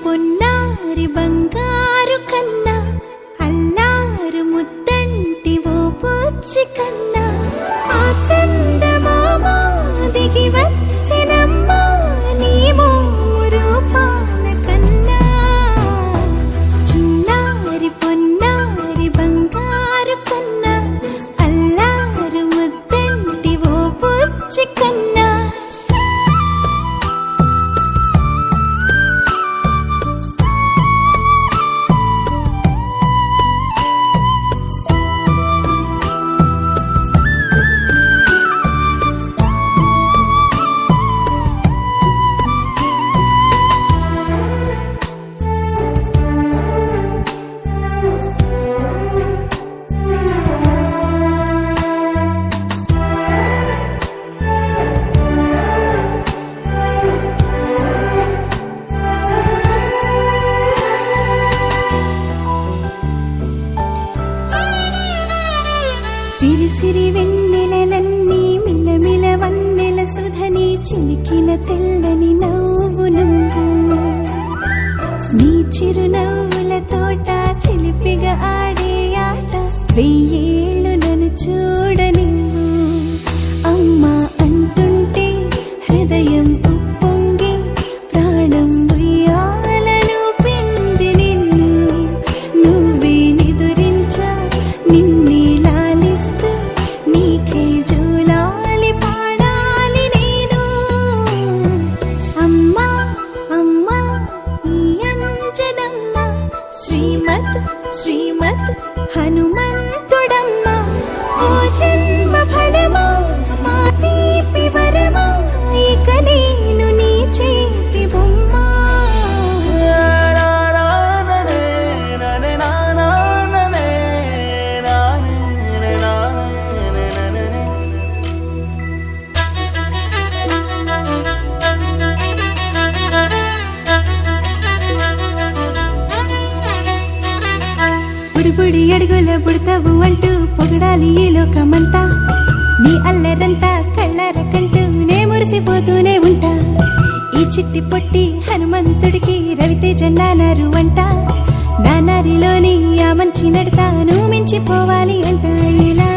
పొన్నారి బంగారు కన్నా అల్లారు ముద్దంటి ఓ పూచి కన్నా ఆ చందమామ దిగి వచ్చినమ్మా నీ రూపాల కన్నా చిన్నారి పొన్నారి బంగారు కన్నా అల్లారు ముద్దంటి ఓ పూచి కన్నా సిరి సిరి వెన్నెలలన్నీ మిలమిల వన్నెల సుధని చిలికిన తెల్లని నవ్వు నువ్వు నీ చిరునవ్వుల తోట చిలిపిగా ఆడే ఆట వెయ్యేళ్ళు నన్ను చూడ నువ్వు అమ్మా అంటుంటే హృదయం ఉప్పొంగి ప్రాణం ఉయ్యాలలో పిండి నిన్ను నువ్వే నిదురించా నిన్నే నీకే జోలాలి పాడాలి నేను అమ్మా అమ్మా ఈ అంజనమ్మ శ్రీమత్ శ్రీమత్ హనుమంతుడమ్మ ఓ జన్మ ఫలమా మా తీపి వరమా ఇక నేను నీ చేతి బొమ్మ బుడి అడుగుల బుడతావు అంటూ పొగడాలి ఈ లోకమంతా నీ అల్లరంతా కళ్ళారకంటూ నే మురిసిపోతూనే ఉంటా ఈ చిట్టి పొట్టి హనుమంతుడికి రవితేజ నానారు అంట నానారిలోని ఆ మంచి నడతా నువ్వు మించిపోవాలి అంట ఇలా